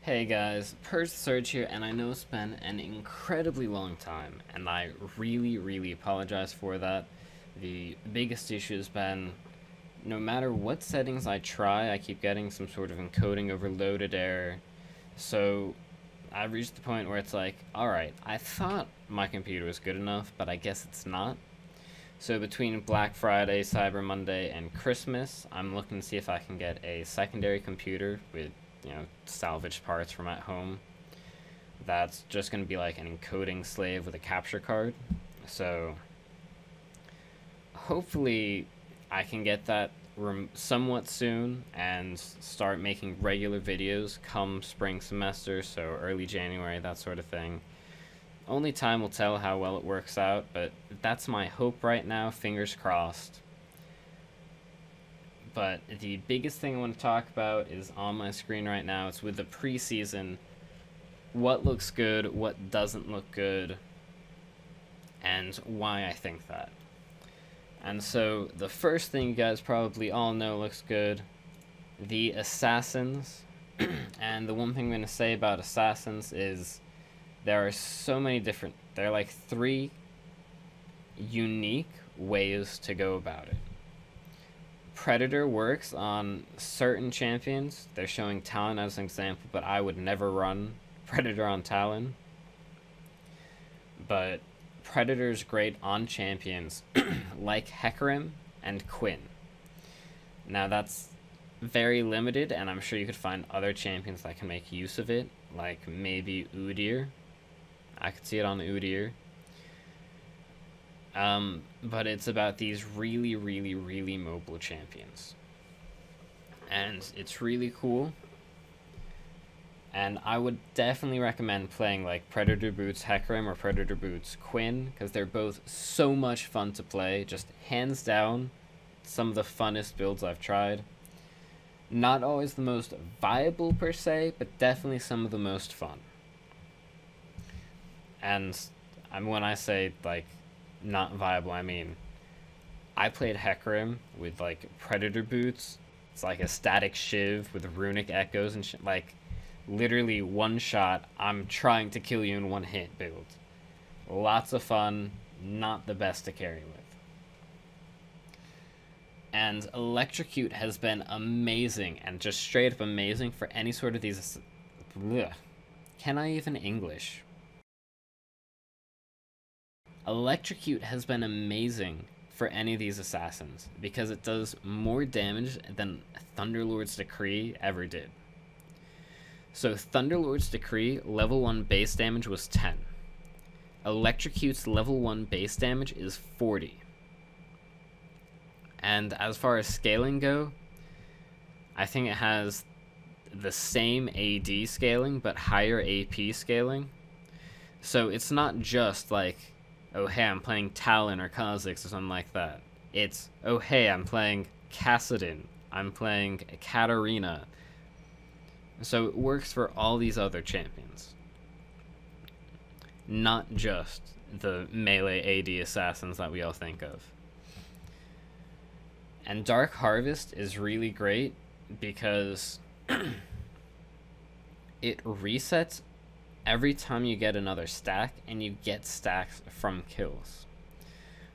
Hey guys, Purge Surge here, and I know it's been an incredibly long time, and I really apologize for that. The biggest issue has been, no matter what settings I try, I keep getting some sort of encoding overloaded error. So I've reached the point where it's like, alright, I thought my computer was good enough, but I guess it's not. So between Black Friday, Cyber Monday, and Christmas, I'm looking to see if I can get a secondary computer with, salvaged parts from at home. That's just going to be like an encoding slave with a capture card. So hopefully I can get that somewhat soon and start making regular videos come spring semester, so early January, that sort of thing. Only time will tell how well it works out, but that's my hope right now, fingers crossed. But the biggest thing I want to talk about is on my screen right now. It's with the preseason. What looks good, what doesn't look good, and why I think that. And so the first thing you guys probably all know looks good, the assassins. And the one thing I'm going to say about assassins is there are so many different, there are like 3 unique ways to go about it. Predator works on certain champions. They're showing Talon as an example, but I would never run Predator on Talon. But Predator's great on champions like Hecarim and Quinn. Now that's very limited, and I'm sure you could find other champions that can make use of it, like maybe Udyr. I could see it on Udyr. But it's about these really mobile champions. And it's really cool. And I would definitely recommend playing like Predator Boots Hecarim or Predator Boots Quinn, because they're both so much fun to play. Just hands down, some of the funnest builds I've tried. Not always the most viable per se, but definitely some of the most fun. And when I say like not viable, I mean I played Hecarim with like Predator Boots. It's like a static shiv with runic echoes and shit. Like literally one shot, I'm trying to kill you in one hit build. Lots of fun, not the best to carry with. And Electrocute has been amazing, and just straight up amazing for any sort of these. Blech. Can I even English? Electrocute has been amazing for any of these assassins because it does more damage than Thunderlord's Decree ever did. So Thunderlord's Decree level 1 base damage was 10. Electrocute's level 1 base damage is 40. And as far as scaling go, I think it has the same AD scaling but higher AP scaling. So it's not just like, oh hey, I'm playing Talon or Kha'Zix or something like that. It's, oh hey, I'm playing Kassadin, I'm playing Katarina. So it works for all these other champions. Not just the melee AD assassins that we all think of. And Dark Harvest is really great because it resets every time you get another stack, and you get stacks from kills.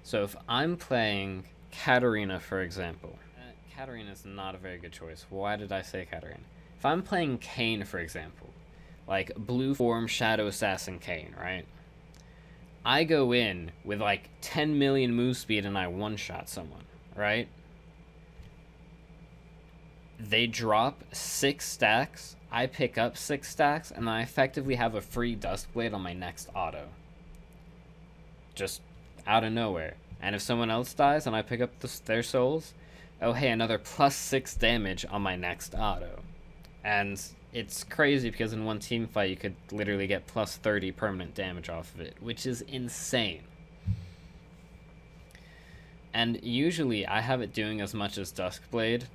So if I'm playing Katarina, for example, Katarina is not a very good choice. Why did I say Katarina? If I'm playing Kayn, for example, like blue form Shadow Assassin Kayn, right? I go in with like 10 million move speed and I one-shot someone, right? They drop 6 stacks, I pick up 6 stacks, and I effectively have a free Duskblade on my next auto. Just out of nowhere. And if someone else dies and I pick up their souls, oh hey, another plus 6 damage on my next auto. And it's crazy because in one team fight you could literally get plus 30 permanent damage off of it, which is insane. And usually I have it doing as much as Duskblade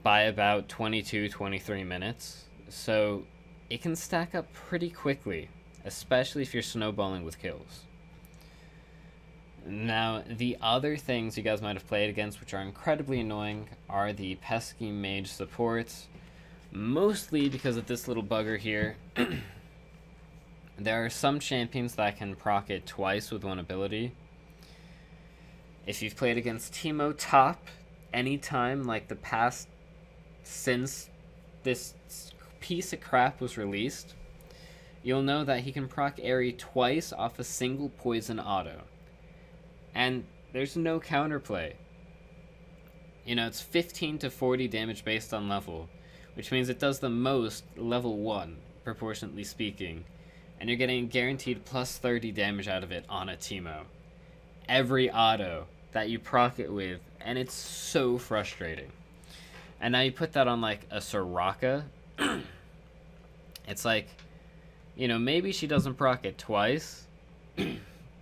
by about 22-23 minutes, so it can stack up pretty quickly, especially if you're snowballing with kills. Now, the other things you guys might have played against which are incredibly annoying are the pesky mage supports. Mostly because of this little bugger here. There are some champions that can proc it twice with one ability. If you've played against Teemo top anytime, like the past since this piece of crap was released, you'll know that he can proc Aerie twice off a single poison auto. And there's no counterplay. You know, it's 15 to 40 damage based on level, which means it does the most level 1, proportionately speaking. And you're getting guaranteed plus 30 damage out of it on a Teemo. Every auto that you proc it with, and it's so frustrating. And now you put that on like a Soraka. It's like, you know, maybe she doesn't proc it twice,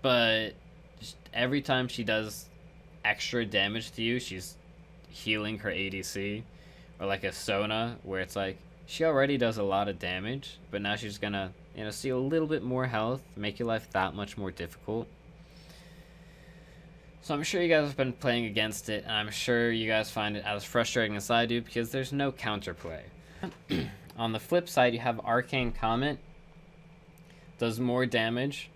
but just every time she does extra damage to you, she's healing her ADC. Or like a Sona, where it's like, she already does a lot of damage, but now she's gonna, you know, steal a little bit more health, make your life that much more difficult. So I'm sure you guys have been playing against it, and I'm sure you guys find it as frustrating as I do, because there's no counterplay. On the flip side, you have Arcane Comet. Does more damage,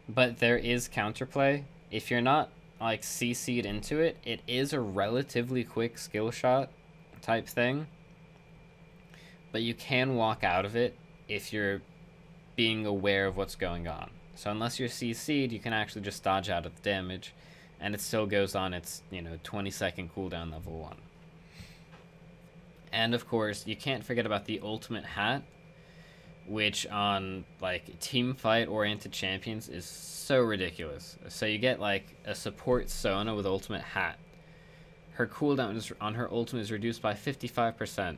but there is counterplay. If you're not, like, CC'd into it, it is a relatively quick skill shot type thing. But you can walk out of it if you're being aware of what's going on. So unless you're CC'd, you can actually just dodge out of the damage, and it still goes on its, you know, 20-second cooldown level 1. And of course, you can't forget about the ultimate hat, which on like team fight oriented champions is so ridiculous. So you get like a support Sona with ultimate hat. Her cooldown on her ultimate is reduced by 55%.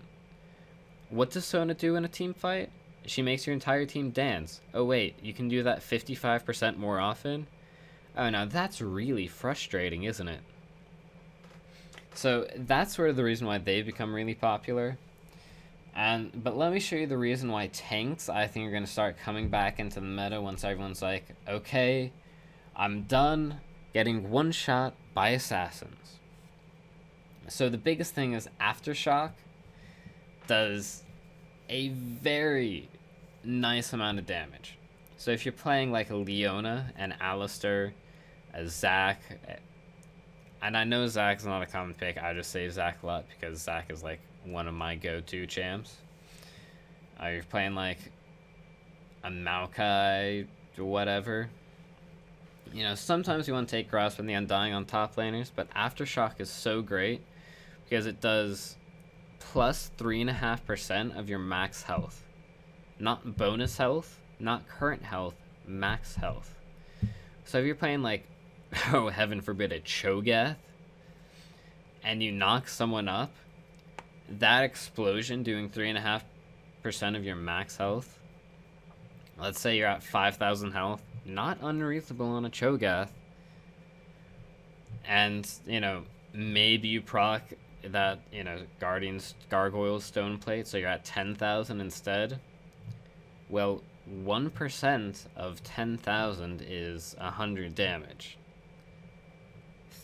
What does Sona do in a team fight? She makes your entire team dance. Oh wait, you can do that 55% more often? Oh, now that's really frustrating, isn't it? So that's sort of the reason why they've become really popular. But let me show you the reason why tanks, I think, are going to start coming back into the meta once everyone's like, okay, I'm done getting one shot by assassins. So the biggest thing is Aftershock does a very nice amount of damage. So if you're playing like a Leona, an Alistar, a Zac, and I know Zac's not a common pick, I just say Zac a lot because Zac is like one of my go-to champs. You're playing like a Maokai or whatever. You know, sometimes you want to take Grasp and the Undying on top laners, but Aftershock is so great because it does plus 3.5% of your max health. Not bonus health, not current health, max health. So if you're playing like, oh heaven forbid, a Cho'Gath, and you knock someone up, that explosion doing 3.5% of your max health, let's say you're at 5,000 health, not unreasonable on a Cho'Gath. And, you know, maybe you proc that, you know, Gargoyle Stone Plate, so you're at 10,000 instead. Well, 1% of 10,000 is 100 damage.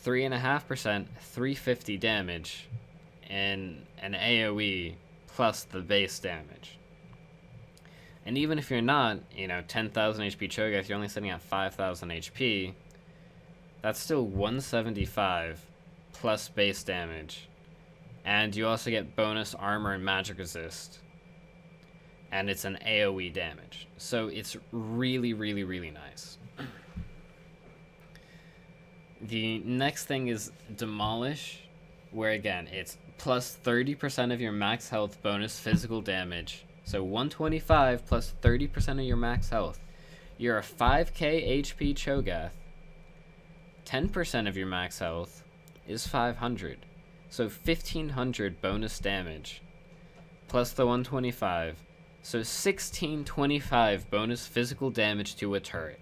3.5%, 350 damage, and an AoE plus the base damage. And even if you're not, you know, 10,000 HP Cho'Gath, you're only sitting at 5,000 HP, that's still 175 plus base damage. And you also get bonus armor and magic resist. And it's an AoE damage. So it's really, really, really nice. The next thing is Demolish, where again, it's plus 30% of your max health bonus physical damage. So 125 plus 30% of your max health. You're a 5k HP Cho'Gath. 10% of your max health is 500. So 1500 bonus damage. Plus the 125. So 1625 bonus physical damage to a turret.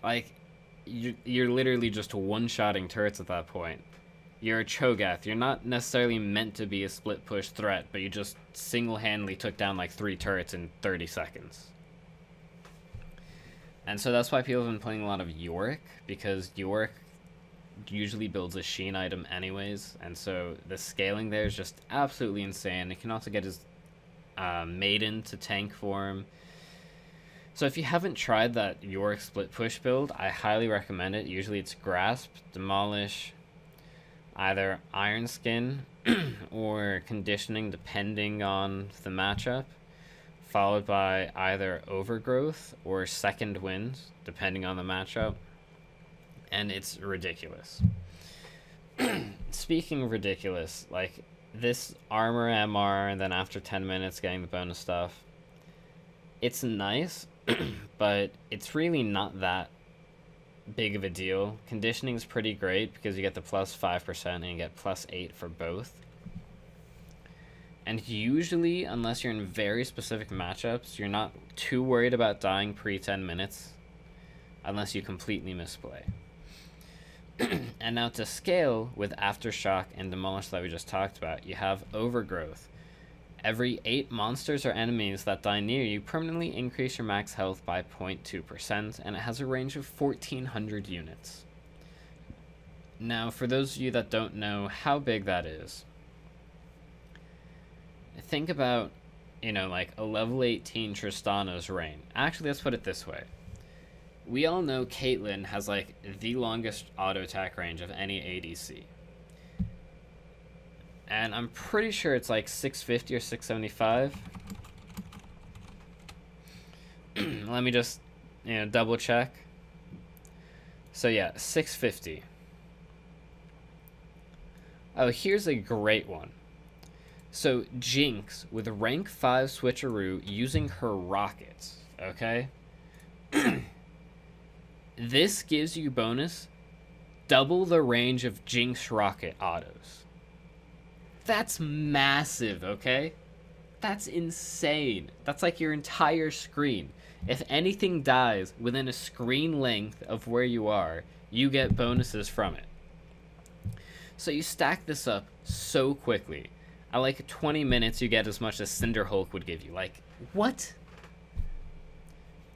Like, you're literally just one-shotting turrets at that point. You're a Cho'Gath. You're not necessarily meant to be a split push threat, but you just single-handedly took down like 3 turrets in 30 seconds. And so that's why people have been playing a lot of Yorick, because Yorick usually builds a Sheen item anyways, and so the scaling there is just absolutely insane. It can also get his Maiden to tank for him. So if you haven't tried that Yorick split push build, I highly recommend it. Usually it's Grasp, Demolish, either Iron Skin, or Conditioning depending on the matchup, followed by either Overgrowth or Second Wind depending on the matchup, and it's ridiculous. Speaking of ridiculous, like this armor MR and then after 10 minutes getting the bonus stuff, it's nice, but it's really not that big of a deal. Conditioning is pretty great because you get the plus 5% and you get plus 8 for both. And usually, unless you're in very specific matchups, you're not too worried about dying pre 10 minutes unless you completely misplay. And now to scale with Aftershock and Demolish that we just talked about, you have Overgrowth. Every 8 monsters or enemies that die near you permanently increase your max health by 0.2%, and it has a range of 1,400 units. Now, for those of you that don't know how big that is, think about, you know, like a level 18 Tristana's reign. Actually, let's put it this way. We all know Caitlyn has like the longest auto attack range of any ADC. And I'm pretty sure it's like 650 or 675. Let me just, you know, double check. So yeah, 650. Oh, here's a great one. So Jinx with rank 5 switcheroo using her rockets, okay? This gives you bonus double the range of Jinx rocket autos. That's massive, okay? That's insane. That's like your entire screen. If anything dies within a screen length of where you are, you get bonuses from it. So you stack this up so quickly. At like 20 minutes, you get as much as Cinder Hulk would give you. Like, what?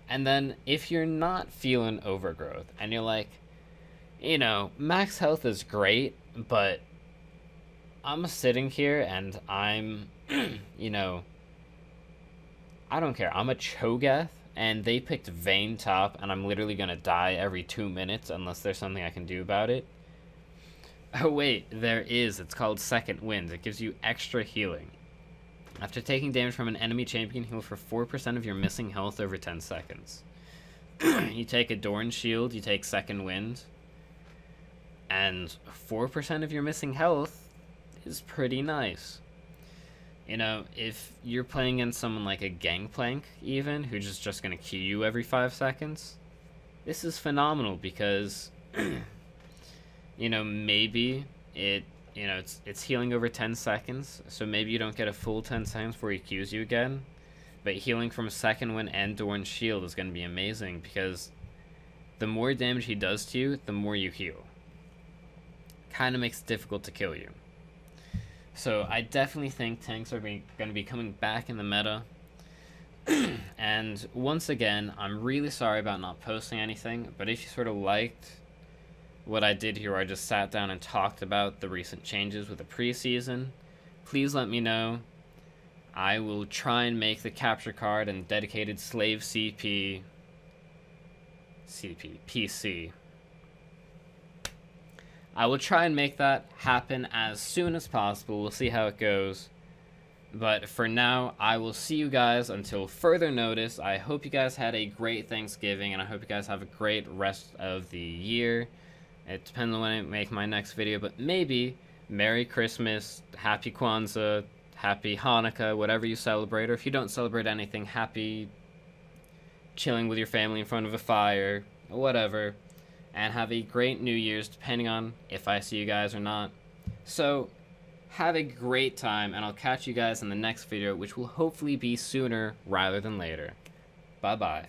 And then if you're not feeling Overgrowth and you're like, you know, max health is great, but I'm sitting here and I'm, you know, I don't care. I'm a Cho'Gath and they picked Vayne top and I'm literally going to die every 2 minutes unless there's something I can do about it. Oh wait, there is. It's called Second Wind. It gives you extra healing. After taking damage from an enemy champion, heal for 4% of your missing health over 10 seconds. You take Adorn Shield, you take Second Wind, and 4% of your missing health is pretty nice. You know, if you're playing against someone like a Gangplank, even, who's just going to Q you every 5 seconds, this is phenomenal because, you know, maybe it's healing over 10 seconds, so maybe you don't get a full 10 seconds before he Qs you again, but healing from Second Wind and Dorn Shield is going to be amazing because the more damage he does to you, the more you heal. Kind of makes it difficult to kill you. So I definitely think tanks are going to be coming back in the meta. And once again, I'm really sorry about not posting anything, but if you sort of liked what I did here, where I just sat down and talked about the recent changes with the preseason, please let me know. I will try and make the capture card and dedicated slave PC. I will try and make that happen as soon as possible. We'll see how it goes. But for now, I will see you guys until further notice. I hope you guys had a great Thanksgiving, and I hope you guys have a great rest of the year. It depends on when I make my next video, but maybe Merry Christmas, Happy Kwanzaa, Happy Hanukkah, whatever you celebrate, or if you don't celebrate anything, happy chilling with your family in front of a fire, whatever, and have a great New Year's, depending on if I see you guys or not. So, have a great time, and I'll catch you guys in the next video, which will hopefully be sooner rather than later. Bye-bye.